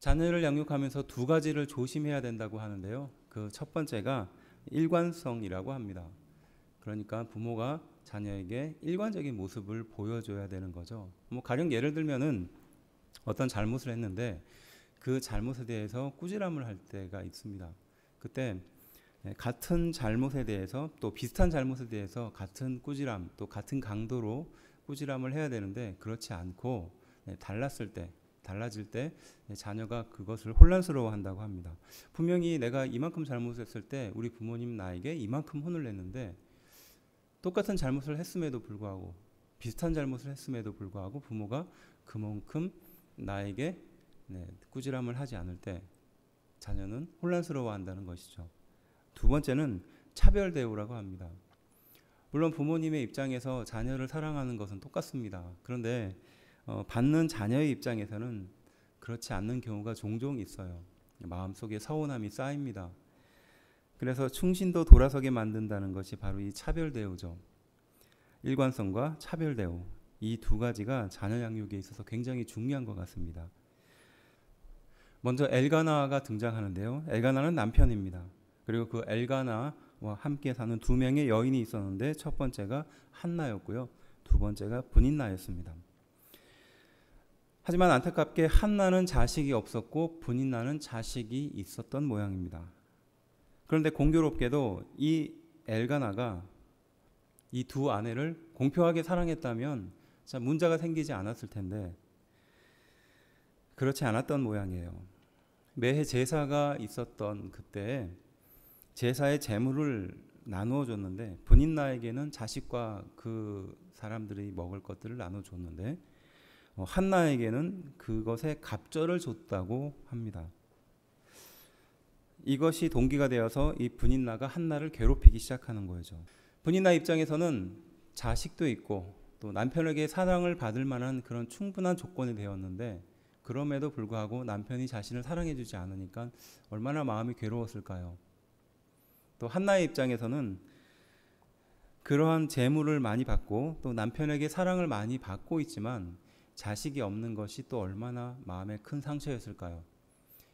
자녀를 양육하면서 두 가지를 조심해야 된다고 하는데요. 그 첫 번째가 일관성이라고 합니다. 그러니까 부모가 자녀에게 일관적인 모습을 보여줘야 되는 거죠. 뭐 가령 예를 들면은 어떤 잘못을 했는데 그 잘못에 대해서 꾸지람을 할 때가 있습니다. 그때 같은 잘못에 대해서 또 비슷한 잘못에 대해서 같은 꾸지람 또 같은 강도로 꾸지람을 해야 되는데 그렇지 않고 달라질 때 자녀가 그것을 혼란스러워한다고 합니다. 분명히 내가 이만큼 잘못했을 때 우리 부모님 나에게 이만큼 혼을 냈는데 똑같은 잘못을 했음에도 불구하고 비슷한 잘못을 했음에도 불구하고 부모가 그만큼 나에게 꾸지람을 하지 않을 때 자녀는 혼란스러워한다는 것이죠. 두 번째는 차별 대우라고 합니다. 물론 부모님의 입장에서 자녀를 사랑하는 것은 똑같습니다. 그런데 받는 자녀의 입장에서는 그렇지 않는 경우가 종종 있어요. 마음속에 서운함이 쌓입니다. 그래서 충신도 돌아서게 만든다는 것이 바로 이 차별 대우죠. 일관성과 차별 대우, 이 두 가지가 자녀 양육에 있어서 굉장히 중요한 것 같습니다. 먼저 엘가나가 등장하는데요. 엘가나는 남편입니다. 그리고 그 엘가나와 함께 사는 두 명의 여인이 있었는데 첫 번째가 한나였고요. 두 번째가 브닛나였습니다. 하지만 안타깝게 한나는 자식이 없었고 브닛나는 자식이 있었던 모양입니다. 그런데 공교롭게도 이 엘가나가 이 두 아내를 공평하게 사랑했다면 문제가 생기지 않았을 텐데 그렇지 않았던 모양이에요. 매해 제사가 있었던 그때 제사의 제물을 나누어 줬는데 브닛나에게는 자식과 그 사람들이 먹을 것들을 나눠 줬는데 한나에게는 그것에 갑절을 줬다고 합니다. 이것이 동기가 되어서 이 브닛나가 한나를 괴롭히기 시작하는 거죠. 브닛나 입장에서는 자식도 있고 또 남편에게 사랑을 받을 만한 그런 충분한 조건이 되었는데 그럼에도 불구하고 남편이 자신을 사랑해주지 않으니까 얼마나 마음이 괴로웠을까요? 또 한나의 입장에서는 그러한 재물을 많이 받고 또 남편에게 사랑을 많이 받고 있지만 자식이 없는 것이 또 얼마나 마음에 큰 상처였을까요?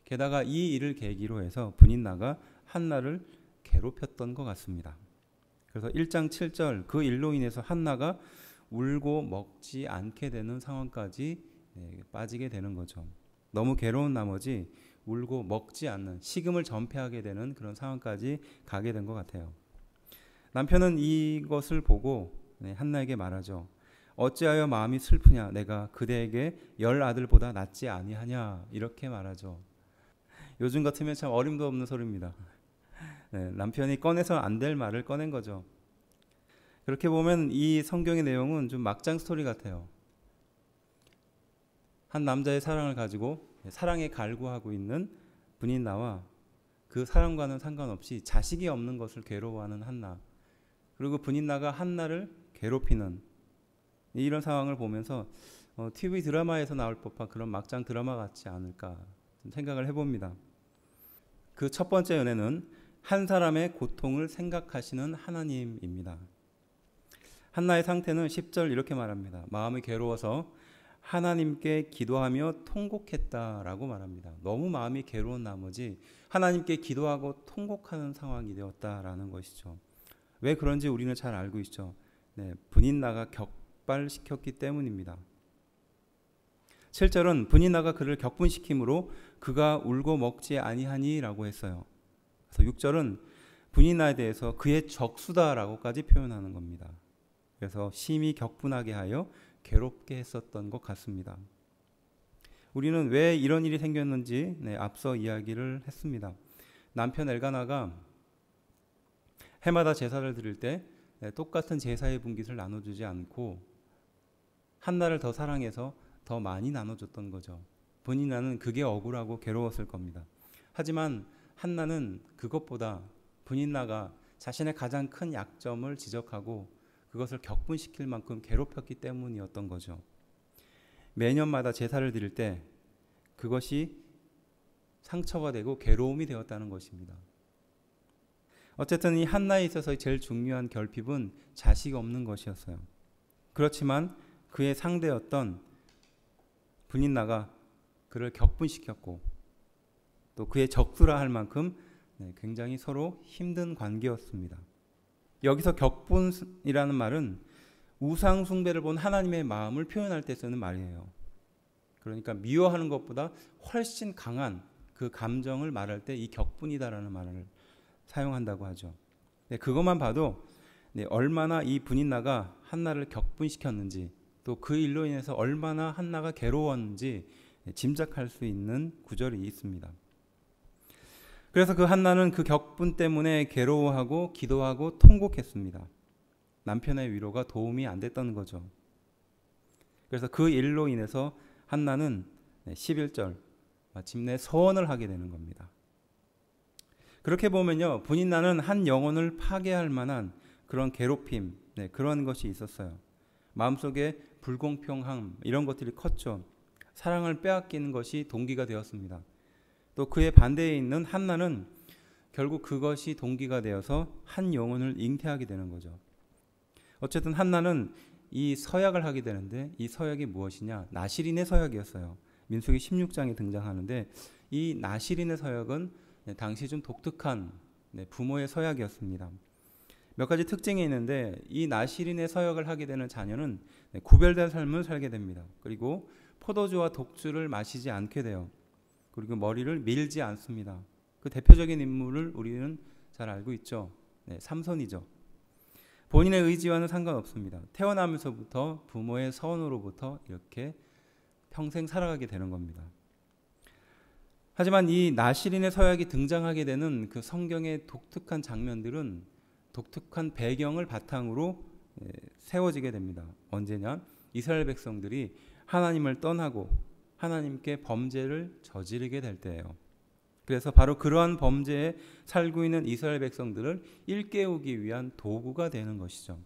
게다가 이 일을 계기로 해서 브닛나가 한나를 괴롭혔던 것 같습니다. 그래서 1장 7절 그 일로 인해서 한나가 울고 먹지 않게 되는 상황까지 빠지게 되는 거죠. 너무 괴로운 나머지 울고 먹지 않는 식음을 전폐하게 되는 그런 상황까지 가게 된 것 같아요. 남편은 이것을 보고 한나에게 말하죠. 어찌하여 마음이 슬프냐 내가 그대에게 10 아들보다 낫지 아니하냐 이렇게 말하죠. 요즘 같으면 참 어림도 없는 소리입니다. 남편이 꺼내서 안 될 말을 꺼낸 거죠. 그렇게 보면 이 성경의 내용은 좀 막장 스토리 같아요. 한 남자의 사랑을 가지고 사랑에 갈구하고 있는 브닛나와 그 사랑과는 상관없이 자식이 없는 것을 괴로워하는 한나, 그리고 브닛나가 한나를 괴롭히는 이런 상황을 보면서 TV 드라마에서 나올 법한 그런 막장 드라마 같지 않을까 좀 생각을 해봅니다. 그 첫 번째 은혜는 한 사람의 고통을 생각하시는 하나님입니다. 한나의 상태는 10절 이렇게 말합니다. 마음이 괴로워서 하나님께 기도하며 통곡했다라고 말합니다. 너무 마음이 괴로운 나머지 하나님께 기도하고 통곡하는 상황이 되었다라는 것이죠. 왜 그런지 우리는 잘 알고 있죠. 브닛나가 격발시켰기 때문입니다. 7절은 브닛나가 그를 격분시킴으로 그가 울고 먹지 아니하니라고 했어요. 그래서 6절은 브닛나에 대해서 그의 적수다라고까지 표현하는 겁니다. 그래서 심히 격분하게 하여 괴롭게 했었던 것 같습니다. 우리는 왜 이런 일이 생겼는지 앞서 이야기를 했습니다. 남편 엘가나가 해마다 제사를 드릴 때 똑같은 제사의 분깃을 나눠주지 않고 한나를 더 사랑해서 더 많이 나눠줬던 거죠. 브닛나는 그게 억울하고 괴로웠을 겁니다. 하지만 한나는 그것보다 브닛나가 자신의 가장 큰 약점을 지적하고 그것을 격분시킬 만큼 괴롭혔기 때문이었던 거죠. 매년마다 제사를 드릴 때 그것이 상처가 되고 괴로움이 되었다는 것입니다. 어쨌든 이 한나에 있어서 제일 중요한 결핍은 자식이 없는 것이었어요. 그렇지만 그의 상대였던 브닛나가 그를 격분시켰고 또 그의 적수라 할 만큼 굉장히 서로 힘든 관계였습니다. 여기서 격분이라는 말은 우상 숭배를 본 하나님의 마음을 표현할 때 쓰는 말이에요. 그러니까 미워하는 것보다 훨씬 강한 그 감정을 말할 때 이 격분이다라는 말을 사용한다고 하죠. 그것만 봐도 얼마나 이 분인나가 한나를 격분시켰는지, 또 그 일로 인해서 얼마나 한나가 괴로웠는지 짐작할 수 있는 구절이 있습니다. 그래서 그 한나는 그 격분 때문에 괴로워하고 기도하고 통곡했습니다. 남편의 위로가 도움이 안 됐던 거죠. 그래서 그 일로 인해서 한나는 11절 마침내 서원을 하게 되는 겁니다. 그렇게 보면요, 분인나는 한 영혼을 파괴할 만한 그런 괴롭힘, 그런 것이 있었어요. 마음속에 불공평함 이런 것들이 컸죠. 사랑을 빼앗기는 것이 동기가 되었습니다. 또 그의 반대에 있는 한나는 결국 그것이 동기가 되어서 한 영혼을 잉태하게 되는 거죠. 어쨌든 한나는 이 서약을 하게 되는데, 이 서약이 무엇이냐? 나실인의 서약이었어요. 민수기 16장에 등장하는데, 이 나실인의 서약은 당시 좀 독특한 부모의 서약이었습니다. 몇 가지 특징이 있는데, 이 나실인의 서약을 하게 되는 자녀는 구별된 삶을 살게 됩니다. 그리고 포도주와 독주를 마시지 않게 돼요. 그리고 머리를 밀지 않습니다. 그 대표적인 인물을 우리는 잘 알고 있죠. 삼손이죠. 본인의 의지와는 상관없습니다. 태어나면서부터 부모의 서원으로부터 이렇게 평생 살아가게 되는 겁니다. 하지만 이 나실인의 서약이 등장하게 되는 그 성경의 독특한 장면들은 독특한 배경을 바탕으로 세워지게 됩니다. 언제냐? 이스라엘 백성들이 하나님을 떠나고 하나님께 범죄를 저지르게 될 때예요. 그래서 바로 그러한 범죄에 살고 있는 이스라엘 백성들을 일깨우기 위한 도구가 되는 것이죠.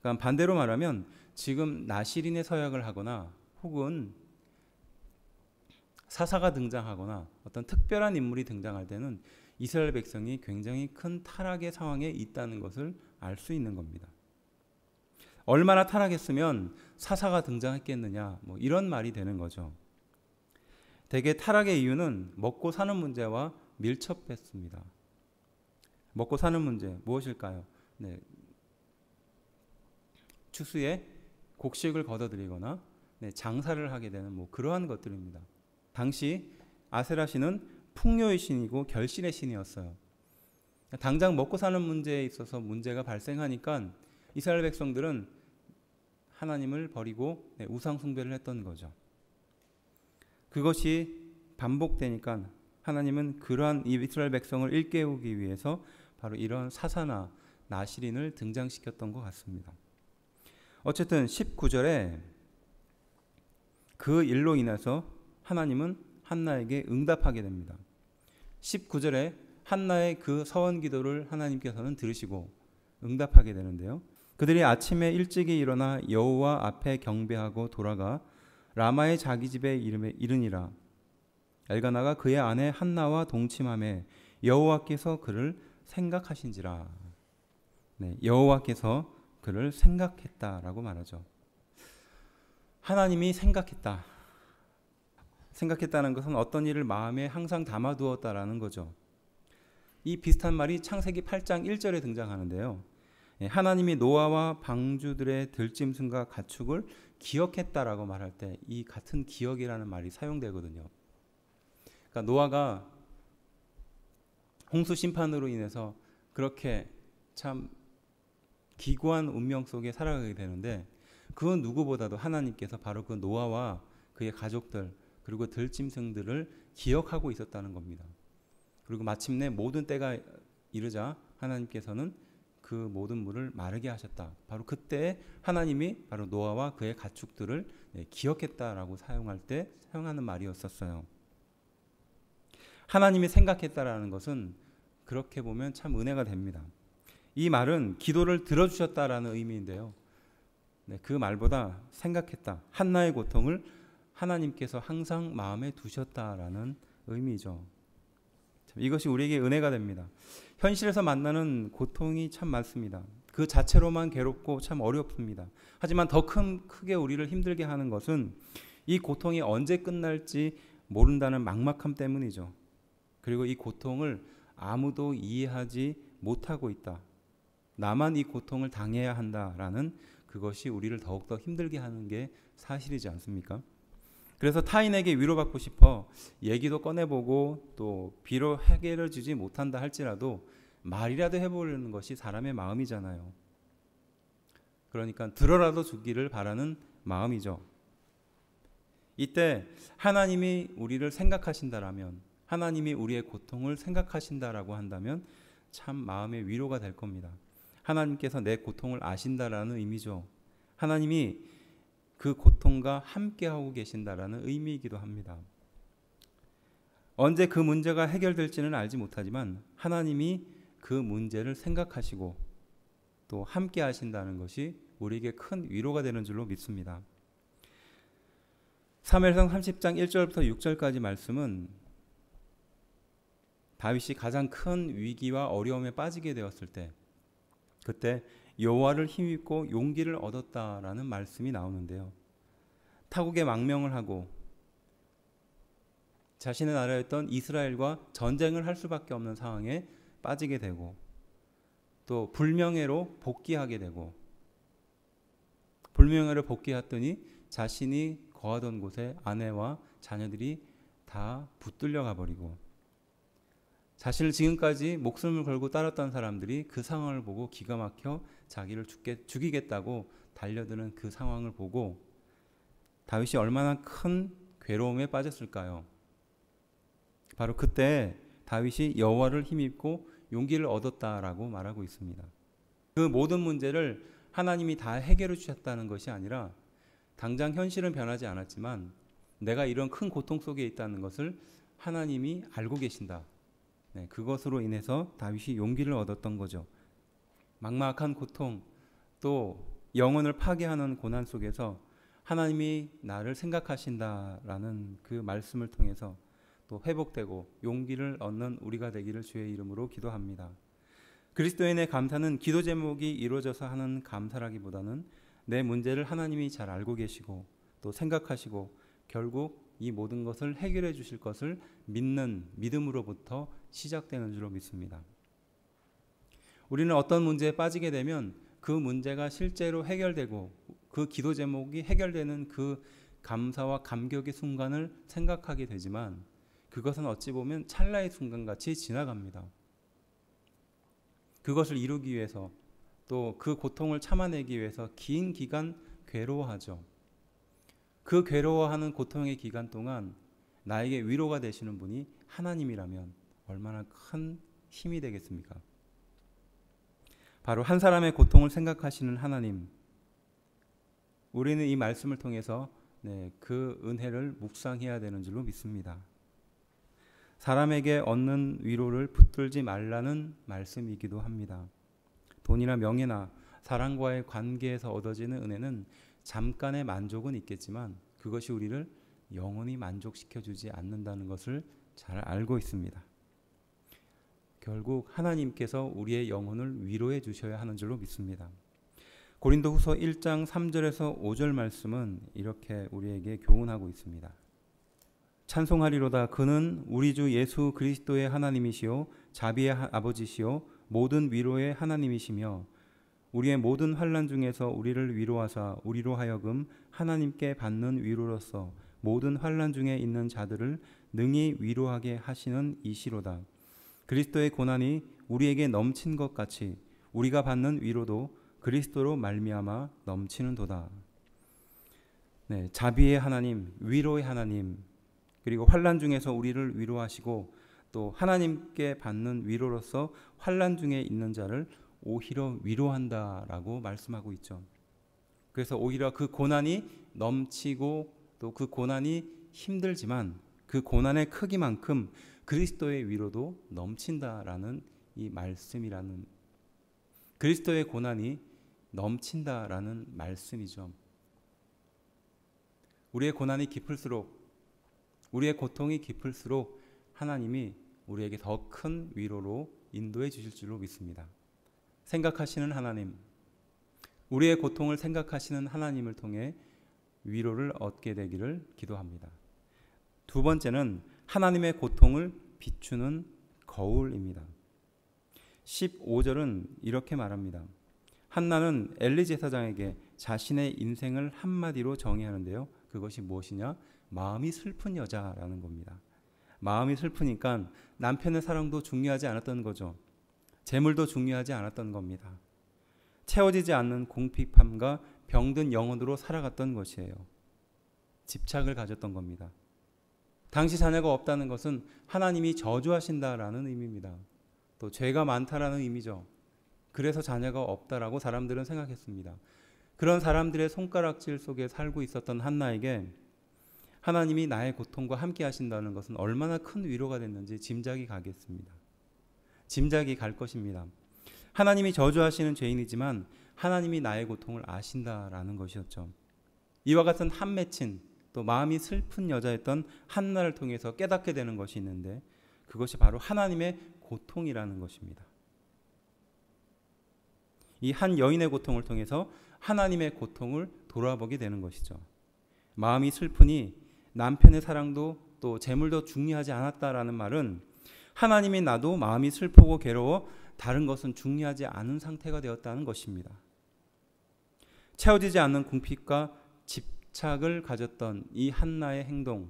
그러니까 반대로 말하면 지금 나실인의 서약을 하거나 혹은 사사가 등장하거나 어떤 특별한 인물이 등장할 때는 이스라엘 백성이 굉장히 큰 타락의 상황에 있다는 것을 알 수 있는 겁니다. 얼마나 타락했으면 사사가 등장했겠느냐, 이런 말이 되는 거죠. 대개 타락의 이유는 먹고 사는 문제와 밀접했습니다. 먹고 사는 문제 무엇일까요? 추수에 곡식을 거둬들이거나 장사를 하게 되는 그러한 것들입니다. 당시 아세라 신은 풍요의 신이고 결실의 신이었어요. 당장 먹고 사는 문제에 있어서 문제가 발생하니까 이스라엘 백성들은 하나님을 버리고 우상 숭배를 했던 거죠. 그것이 반복되니까 하나님은 그러한 이스라엘 백성을 일깨우기 위해서 바로 이런 사사나 나실인을 등장시켰던 것 같습니다. 어쨌든 19절에 그 일로 인해서 하나님은 한나에게 응답하게 됩니다. 19절에 한나의 그 서원 기도를 하나님께서는 들으시고 응답하게 되는데요. 그들이 아침에 일찍이 일어나 여호와 앞에 경배하고 돌아가 라마의 자기 집에 이르니라. 엘가나가 그의 아내 한나와 동침하매 여호와께서 그를 생각하신지라. 여호와께서 그를 생각했다라고 말하죠. 하나님이 생각했다는 것은 어떤 일을 마음에 항상 담아두었다라는 거죠. 이 비슷한 말이 창세기 8장 1절에 등장하는데요. 하나님이 노아와 방주들의 들짐승과 가축을 기억했다라고 말할 때 이 같은 기억이라는 말이 사용되거든요. 그러니까 노아가 홍수 심판으로 인해서 그렇게 참 기구한 운명 속에 살아가게 되는데, 그 누구보다도 하나님께서 바로 그 노아와 그의 가족들 그리고 들짐승들을 기억하고 있었다는 겁니다. 그리고 마침내 모든 때가 이르자 하나님께서는 그 모든 물을 마르게 하셨다. 바로 그때 하나님이 바로 노아와 그의 가축들을 기억했다라고 사용할 때 사용하는 말이었었어요. 하나님이 생각했다라는 것은 그렇게 보면 참 은혜가 됩니다. 이 말은 기도를 들어주셨다라는 의미인데요. 그 말보다 생각했다, 한나의 고통을 하나님께서 항상 마음에 두셨다라는 의미죠. 이것이 우리에게 은혜가 됩니다. 현실에서 만나는 고통이 참 많습니다. 그 자체로만 괴롭고 참 어렵습니다. 하지만 더 크게 우리를 힘들게 하는 것은 이 고통이 언제 끝날지 모른다는 막막함 때문이죠. 그리고 이 고통을 아무도 이해하지 못하고 있다. 나만 이 고통을 당해야 한다라는 그것이 우리를 더욱더 힘들게 하는 게 사실이지 않습니까? 그래서 타인에게 위로받고 싶어 얘기도 꺼내보고 또 비록 해결해 주지 못한다 할지라도 말이라도 해보려는 것이 사람의 마음이잖아요. 그러니까 들어라도 주기를 바라는 마음이죠. 이때 하나님이 우리를 생각하신다라면, 하나님이 우리의 고통을 생각하신다라고 한다면 참 마음의 위로가 될 겁니다. 하나님께서 내 고통을 아신다라는 의미죠. 하나님이 그 고통과 함께하고 계신다라는 의미이기도 합니다. 언제 그 문제가 해결될지는 알지 못하지만 하나님이 그 문제를 생각하시고 또 함께 하신다는 것이 우리에게 큰 위로가 되는 줄로 믿습니다. 사무엘상 30장 1절부터 6절까지 말씀은 다윗이 가장 큰 위기와 어려움에 빠지게 되었을 때, 그때 여호와를 힘입고 용기를 얻었다라는 말씀이 나오는데요. 타국에 망명을 하고 자신의 나라였던 이스라엘과 전쟁을 할 수밖에 없는 상황에 빠지게 되고 또 불명예로 복귀하게 되고, 불명예로 복귀했더니 자신이 거하던 곳에 아내와 자녀들이 다 붙들려 가버리고, 자신을 지금까지 목숨을 걸고 따랐던 사람들이 그 상황을 보고 기가 막혀 자기를 죽이겠다고 달려드는 그 상황을 보고 다윗이 얼마나 큰 괴로움에 빠졌을까요? 바로 그때 다윗이 여호와를 힘입고 용기를 얻었다라고 말하고 있습니다. 그 모든 문제를 하나님이 다 해결해 주셨다는 것이 아니라 당장 현실은 변하지 않았지만 내가 이런 큰 고통 속에 있다는 것을 하나님이 알고 계신다. 네, 그것으로 인해서 다윗이 용기를 얻었던 거죠. 막막한 고통, 또 영혼을 파괴하는 고난 속에서 하나님이 나를 생각하신다라는 그 말씀을 통해서 또 회복되고 용기를 얻는 우리가 되기를 주의 이름으로 기도합니다. 그리스도인의 감사는 기도 제목이 이루어져서 하는 감사라기보다는 내 문제를 하나님이 잘 알고 계시고 또 생각하시고 결국 이 모든 것을 해결해 주실 것을 믿는 믿음으로부터 시작되는 줄로 믿습니다. 우리는 어떤 문제에 빠지게 되면 그 문제가 실제로 해결되고 그 기도 제목이 해결되는 그 감사와 감격의 순간을 생각하게 되지만 그것은 어찌 보면 찰나의 순간같이 지나갑니다. 그것을 이루기 위해서 또 그 고통을 참아내기 위해서 긴 기간 괴로워하죠. 그 괴로워하는 고통의 기간 동안 나에게 위로가 되시는 분이 하나님이라면 얼마나 큰 힘이 되겠습니까? 바로 한 사람의 고통을 생각하시는 하나님, 우리는 이 말씀을 통해서 그 은혜를 묵상해야 되는 줄로 믿습니다. 사람에게 얻는 위로를 붙들지 말라는 말씀이기도 합니다. 돈이나 명예나 사랑과의 관계에서 얻어지는 은혜는 잠깐의 만족은 있겠지만 그것이 우리를 영원히 만족시켜주지 않는다는 것을 잘 알고 있습니다. 결국 하나님께서 우리의 영혼을 위로해 주셔야 하는 줄로 믿습니다. 고린도후서 1장 3절에서 5절 말씀은 이렇게 우리에게 교훈하고 있습니다. 찬송하리로다. 그는 우리 주 예수 그리스도의 하나님이시요 자비의 아버지시요 모든 위로의 하나님이시며 우리의 모든 환난 중에서 우리를 위로하사 우리로 하여금 하나님께 받는 위로로서 모든 환난 중에 있는 자들을 능히 위로하게 하시는 이시로다. 그리스도의 고난이 우리에게 넘친 것 같이 우리가 받는 위로도 그리스도로 말미암아 넘치는도다. 네, 자비의 하나님, 위로의 하나님, 그리고 환난 중에서 우리를 위로하시고 또 하나님께 받는 위로로서 환난 중에 있는 자를 오히려 위로한다라고 말씀하고 있죠. 그래서 오히려 그 고난이 넘치고 또 그 고난이 힘들지만 그 고난의 크기만큼 그리스도의 위로도 넘친다라는 이 말씀이라는, 그리스도의 고난이 넘친다라는 말씀이죠. 우리의 고난이 깊을수록, 우리의 고통이 깊을수록 하나님이 우리에게 더 큰 위로로 인도해 주실 줄로 믿습니다. 생각하시는 하나님, 우리의 고통을 생각하시는 하나님을 통해 위로를 얻게 되기를 기도합니다. 두 번째는 하나님의 고통을 비추는 거울입니다. 15절은 이렇게 말합니다. 한나는 엘리 제사장에게 자신의 인생을 한마디로 정의하는데요. 그것이 무엇이냐? 마음이 슬픈 여자라는 겁니다. 마음이 슬프니까 남편의 사랑도 중요하지 않았던 거죠. 재물도 중요하지 않았던 겁니다. 채워지지 않는 궁핍함과 병든 영혼으로 살아갔던 것이에요. 집착을 가졌던 겁니다. 당시 자녀가 없다는 것은 하나님이 저주하신다라는 의미입니다. 또 죄가 많다라는 의미죠. 그래서 자녀가 없다라고 사람들은 생각했습니다. 그런 사람들의 손가락질 속에 살고 있었던 한나에게 하나님이 나의 고통과 함께 하신다는 것은 얼마나 큰 위로가 됐는지 짐작이 가겠습니다. 짐작이 갈 것입니다. 하나님이 저주하시는 죄인이지만 하나님이 나의 고통을 아신다라는 것이었죠. 이와 같은 한 맺힌 또 마음이 슬픈 여자였던 한나를 통해서 깨닫게 되는 것이 있는데 그것이 바로 하나님의 고통이라는 것입니다. 이 한 여인의 고통을 통해서 하나님의 고통을 돌아보게 되는 것이죠. 마음이 슬프니 남편의 사랑도 또 재물도 중요하지 않았다라는 말은 하나님이 나도 마음이 슬프고 괴로워 다른 것은 중요하지 않은 상태가 되었다는 것입니다. 채워지지 않는 궁핍과 집착을 가졌던 이 한나의 행동,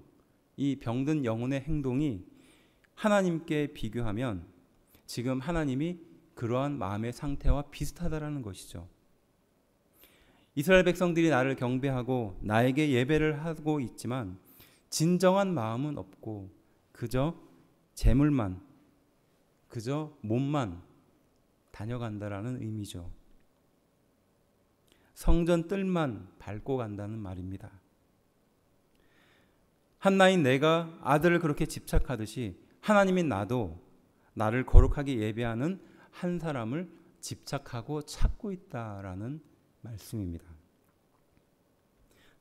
이 병든 영혼의 행동이 하나님께 비교하면 지금 하나님이 그러한 마음의 상태와 비슷하다라는 것이죠. 이스라엘 백성들이 나를 경배하고 나에게 예배를 하고 있지만 진정한 마음은 없고 그저 재물만, 그저 몸만 다녀간다라는 의미죠. 성전 뜰만 밟고 간다는 말입니다. 한나인 내가 아들을 그렇게 집착하듯이 하나님인 나도 나를 거룩하게 예배하는 한 사람을 집착하고 찾고 있다라는 말씀입니다.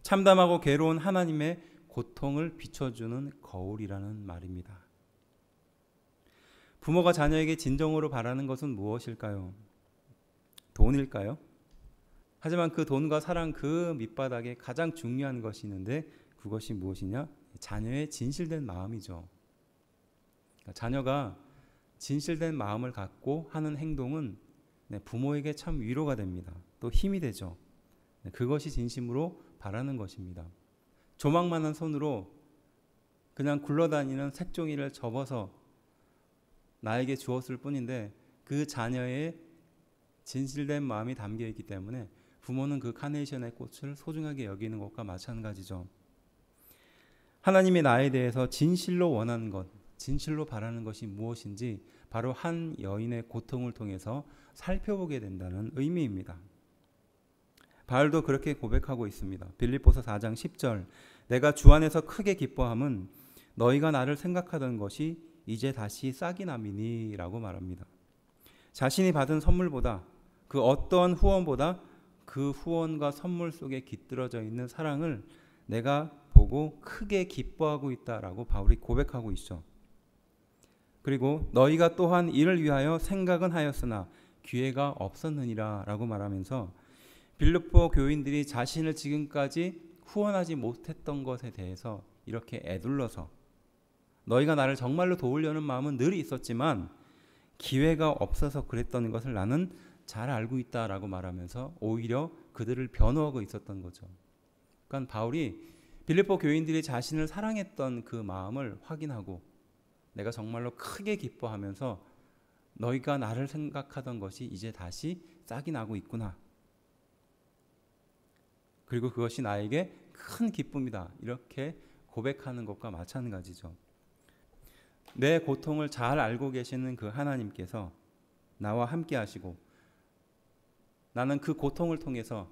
참담하고 괴로운 하나님의 고통을 비춰주는 거울이라는 말입니다. 부모가 자녀에게 진정으로 바라는 것은 무엇일까요? 돈일까요? 하지만 그 돈과 사랑 그 밑바닥에 가장 중요한 것이 있는데 그것이 무엇이냐? 자녀의 진실된 마음이죠. 그러니까 자녀가 진실된 마음을 갖고 하는 행동은 부모에게 참 위로가 됩니다. 또 힘이 되죠. 그것이 진심으로 바라는 것입니다. 조망만한 손으로 그냥 굴러다니는 색종이를 접어서 나에게 주었을 뿐인데 그 자녀의 진실된 마음이 담겨 있기 때문에 부모는 그 카네이션의 꽃을 소중하게 여기는 것과 마찬가지죠. 하나님이 나에 대해서 진실로 원하는 것, 진실로 바라는 것이 무엇인지 바로 한 여인의 고통을 통해서 살펴보게 된다는 의미입니다. 바울도 그렇게 고백하고 있습니다. 빌립보서 4장 10절 내가 주 안에서 크게 기뻐함은 너희가 나를 생각하던 것이 이제 다시 싹이 남이니 라고 말합니다. 자신이 받은 선물보다 그 어떠한 후원보다 그 후원과 선물 속에 깃들어져 있는 사랑을 내가 보고 크게 기뻐하고 있다라고 바울이 고백하고 있죠. 그리고 너희가 또한 이를 위하여 생각은 하였으나 기회가 없었느니라 라고 말하면서 빌립보 교인들이 자신을 지금까지 후원하지 못했던 것에 대해서 이렇게 애둘러서 너희가 나를 정말로 도우려는 마음은 늘 있었지만 기회가 없어서 그랬던 것을 나는 잘 알고 있다라고 말하면서 오히려 그들을 변호하고 있었던 거죠. 그러니까 바울이 빌립보 교인들이 자신을 사랑했던 그 마음을 확인하고 내가 정말로 크게 기뻐하면서 너희가 나를 생각하던 것이 이제 다시 싹이 나고 있구나. 그리고 그것이 나에게 큰 기쁨이다. 이렇게 고백하는 것과 마찬가지죠. 내 고통을 잘 알고 계시는 그 하나님께서 나와 함께 하시고 나는 그 고통을 통해서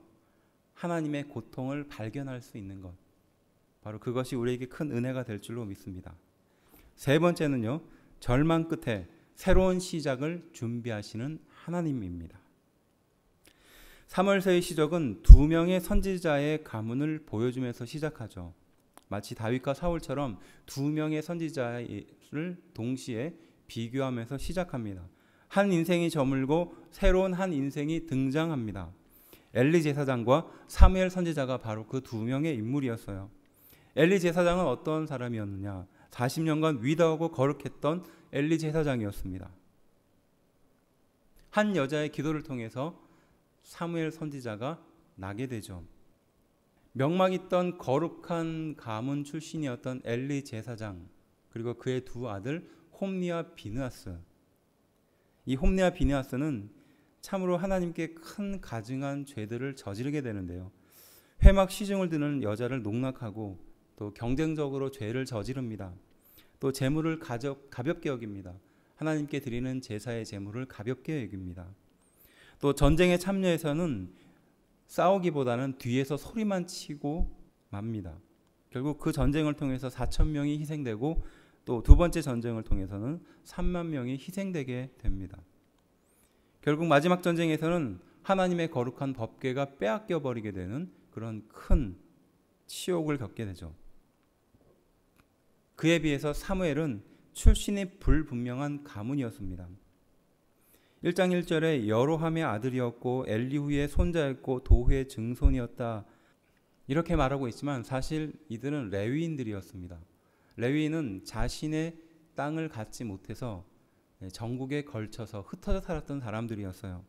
하나님의 고통을 발견할 수 있는 것. 바로 그것이 우리에게 큰 은혜가 될 줄로 믿습니다. 세 번째는요. 절망 끝에 새로운 시작을 준비하시는 하나님입니다. 사무엘서의 시작은 두 명의 선지자의 가문을 보여주면서 시작하죠. 마치 다윗과 사울처럼 두 명의 선지자를 동시에 비교하면서 시작합니다. 한 인생이 저물고 새로운 한 인생이 등장합니다. 엘리 제사장과 사무엘 선지자가 바로 그 두 명의 인물이었어요. 엘리 제사장은 어떤 사람이었느냐? 40년간 위대하고 거룩했던 엘리 제사장이었습니다. 한 여자의 기도를 통해서 사무엘 선지자가 나게 되죠. 명망 있던 거룩한 가문 출신이었던 엘리 제사장, 그리고 그의 두 아들 홈니와 비느하스. 이 홈니와 비느하스는 참으로 하나님께 큰 가증한 죄들을 저지르게 되는데요. 회막 시중을 드는 여자를 농락하고 또 경쟁적으로 죄를 저지릅니다. 또 재물을 가볍게 여깁니다. 하나님께 드리는 제사의 재물을 가볍게 여깁니다. 또 전쟁에 참여해서는 싸우기보다는 뒤에서 소리만 치고 맙니다. 결국 그 전쟁을 통해서 4,000명이 희생되고 또 두 번째 전쟁을 통해서는 3만 명이 희생되게 됩니다. 결국 마지막 전쟁에서는 하나님의 거룩한 법궤가 빼앗겨 버리게 되는 그런 큰 치욕을 겪게 되죠. 그에 비해서 사무엘은 출신이 불분명한 가문이었습니다. 1장 1절에 여로함의 아들이었고 엘리후의 손자였고 도후의 증손이었다, 이렇게 말하고 있지만 사실 이들은 레위인들이었습니다. 레위인은 자신의 땅을 갖지 못해서 전국에 걸쳐서 흩어져 살았던 사람들이었어요.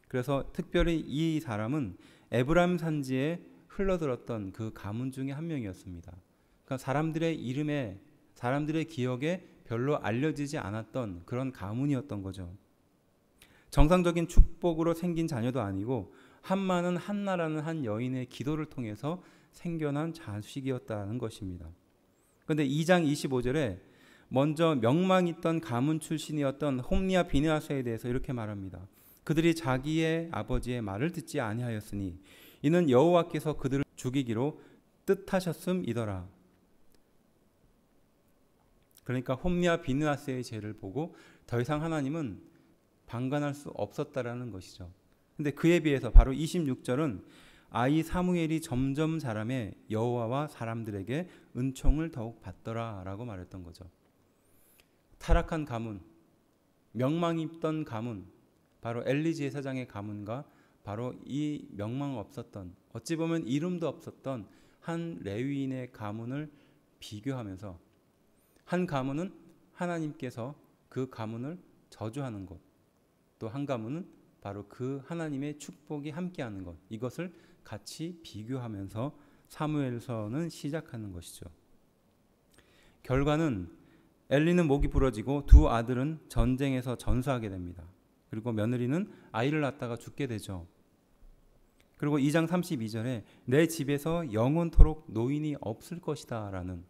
그래서 특별히 이 사람은 에브라임 산지에 흘러들었던 그 가문 중에 한 명이었습니다. 그러니까 사람들의 이름에, 사람들의 기억에 별로 알려지지 않았던 그런 가문이었던 거죠. 정상적인 축복으로 생긴 자녀도 아니고 한마는 한나라는 한 여인의 기도를 통해서 생겨난 자식이었다는 것입니다. 그런데 2장 25절에 먼저 명망 있던 가문 출신이었던 홈니와 비느하스에 대해서 이렇게 말합니다. 그들이 자기의 아버지의 말을 듣지 아니하였으니 이는 여호와께서 그들을 죽이기로 뜻하셨음이더라. 그러니까 홈니와 비느하스의 죄를 보고 더 이상 하나님은 방관할 수 없었다라는 것이죠. 근데 그에 비해서 바로 26절은 아이 사무엘이 점점 자라매 여호와와 사람들에게 은총을 더욱 받더라라고 말했던 거죠. 타락한 가문, 명망 있던 가문, 바로 엘리 제사장의 가문과 바로 이 명망 없었던, 어찌 보면 이름도 없었던 한 레위인의 가문을 비교하면서 한 가문은 하나님께서 그 가문을 저주하는 것, 또 한 가문은 바로 그 하나님의 축복이 함께하는 것, 이것을 같이 비교하면서 사무엘서는 시작하는 것이죠. 결과는 엘리는 목이 부러지고 두 아들은 전쟁에서 전사하게 됩니다. 그리고 며느리는 아이를 낳다가 죽게 되죠. 그리고 2장 32절에 내 집에서 영원토록 노인이 없을 것이다 라는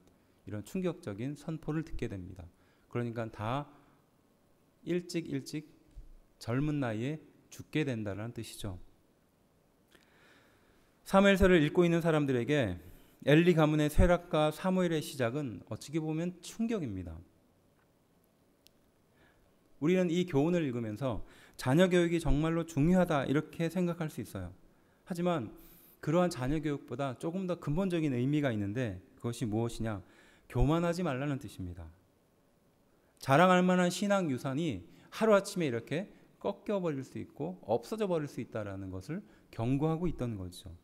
이런 충격적인 선포를 듣게 됩니다. 그러니까 다 일찍 젊은 나이에 죽게 된다는 뜻이죠. 사무엘서를 읽고 있는 사람들에게 엘리 가문의 쇠락과 사무엘의 시작은 어찌 보면 충격입니다. 우리는 이 교훈을 읽으면서 자녀 교육이 정말로 중요하다 이렇게 생각할 수 있어요. 하지만 그러한 자녀 교육보다 조금 더 근본적인 의미가 있는데 그것이 무엇이냐? 교만하지 말라는 뜻입니다. 자랑할 만한 신앙 유산이 하루아침에 이렇게 꺾여버릴 수 있고 없어져 버릴 수 있다는 것을 경고하고 있던 거죠.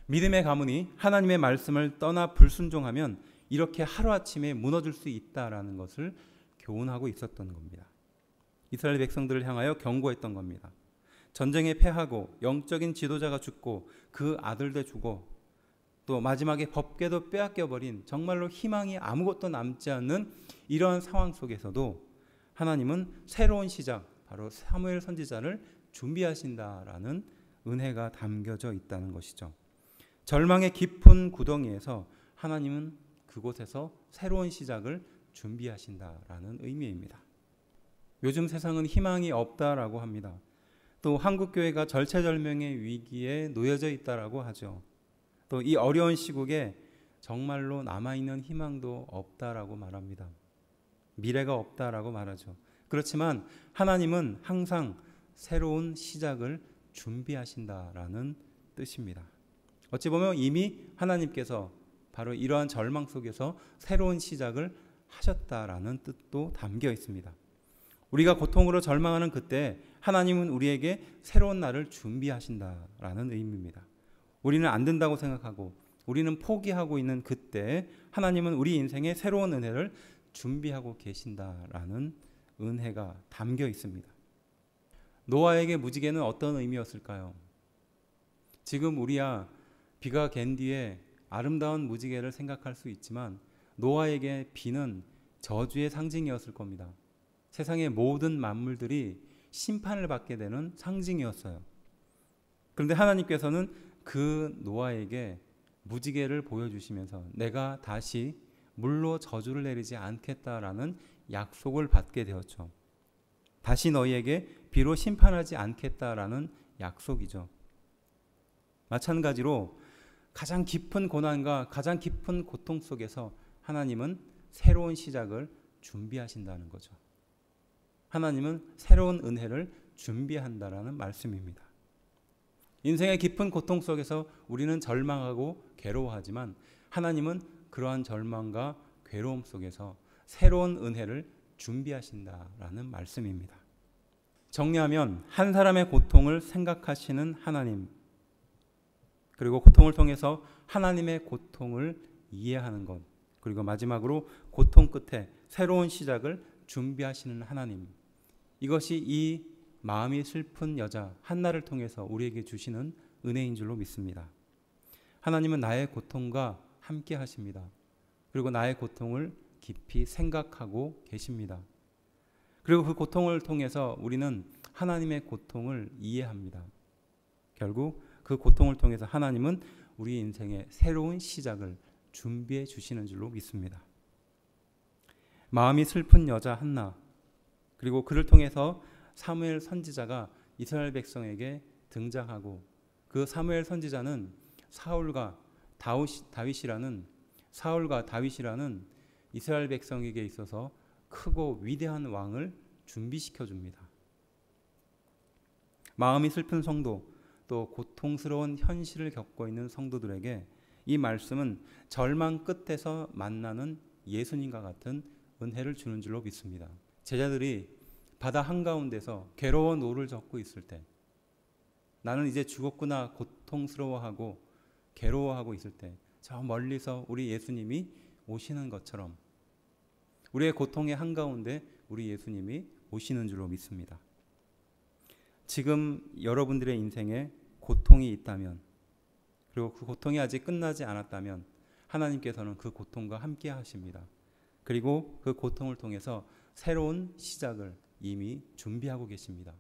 믿음의 가문이 하나님의 말씀을 떠나 불순종하면 이렇게 하루아침에 무너질 수 있다는 것을 교훈하고 있었던 겁니다. 이스라엘 백성들을 향하여 경고했던 겁니다. 전쟁에 패하고 영적인 지도자가 죽고 그 아들도 죽고 또 마지막에 법궤도 빼앗겨버린 정말로 희망이 아무것도 남지 않는 이러한 상황 속에서도 하나님은 새로운 시작, 바로 사무엘 선지자를 준비하신다라는 은혜가 담겨져 있다는 것이죠. 절망의 깊은 구덩이에서 하나님은 그곳에서 새로운 시작을 준비하신다라는 의미입니다. 요즘 세상은 희망이 없다라고 합니다. 또 한국교회가 절체절명의 위기에 놓여져 있다라고 하죠. 또 이 어려운 시국에 정말로 남아있는 희망도 없다라고 말합니다. 미래가 없다라고 말하죠. 그렇지만 하나님은 항상 새로운 시작을 준비하신다라는 뜻입니다. 어찌 보면 이미 하나님께서 바로 이러한 절망 속에서 새로운 시작을 하셨다라는 뜻도 담겨 있습니다. 우리가 고통으로 절망하는 그때 하나님은 우리에게 새로운 날을 준비하신다라는 의미입니다. 우리는 안 된다고 생각하고 우리는 포기하고 있는 그때 하나님은 우리 인생에 새로운 은혜를 준비하고 계신다라는 은혜가 담겨 있습니다. 노아에게 무지개는 어떤 의미였을까요? 지금 우리야 비가 갠 뒤에 아름다운 무지개를 생각할 수 있지만 노아에게 비는 저주의 상징이었을 겁니다. 세상의 모든 만물들이 심판을 받게 되는 상징이었어요. 그런데 하나님께서는 그 노아에게 무지개를 보여주시면서 내가 다시 물로 저주를 내리지 않겠다라는 약속을 받게 되었죠. 다시 너희에게 비로 심판하지 않겠다라는 약속이죠. 마찬가지로 가장 깊은 고난과 가장 깊은 고통 속에서 하나님은 새로운 시작을 준비하신다는 거죠. 하나님은 새로운 은혜를 준비한다라는 말씀입니다. 인생의 깊은 고통 속에서 우리는 절망하고 괴로워하지만 하나님은 그러한 절망과 괴로움 속에서 새로운 은혜를 준비하신다라는 말씀입니다. 정리하면 한 사람의 고통을 생각하시는 하나님, 그리고 고통을 통해서 하나님의 고통을 이해하는 것, 그리고 마지막으로 고통 끝에 새로운 시작을 준비하시는 하나님, 이것이 이 마음이 슬픈 여자 한나를 통해서 우리에게 주시는 은혜인 줄로 믿습니다. 하나님은 나의 고통과 함께 하십니다. 그리고 나의 고통을 깊이 생각하고 계십니다. 그리고 그 고통을 통해서 우리는 하나님의 고통을 이해합니다. 결국 그 고통을 통해서 하나님은 우리 인생의 새로운 시작을 준비해 주시는 줄로 믿습니다. 마음이 슬픈 여자 한나, 그리고 그를 통해서 사무엘 선지자가 이스라엘 백성에게 등장하고 그 사무엘 선지자는 사울과 다윗이라는 이스라엘 백성에게 있어서 크고 위대한 왕을 준비시켜 줍니다. 마음이 슬픈 성도, 또 고통스러운 현실을 겪고 있는 성도들에게 이 말씀은 절망 끝에서 만나는 예수님과 같은 은혜를 주는 줄로 믿습니다. 제자들이 바다 한가운데서 괴로워 노를 젓고 있을 때, 나는 이제 죽었구나 고통스러워하고 괴로워하고 있을 때 저 멀리서 우리 예수님이 오시는 것처럼 우리의 고통의 한가운데 우리 예수님이 오시는 줄로 믿습니다. 지금 여러분들의 인생에 고통이 있다면, 그리고 그 고통이 아직 끝나지 않았다면 하나님께서는 그 고통과 함께 하십니다. 그리고 그 고통을 통해서 새로운 시작을 이미 준비하고 계십니다.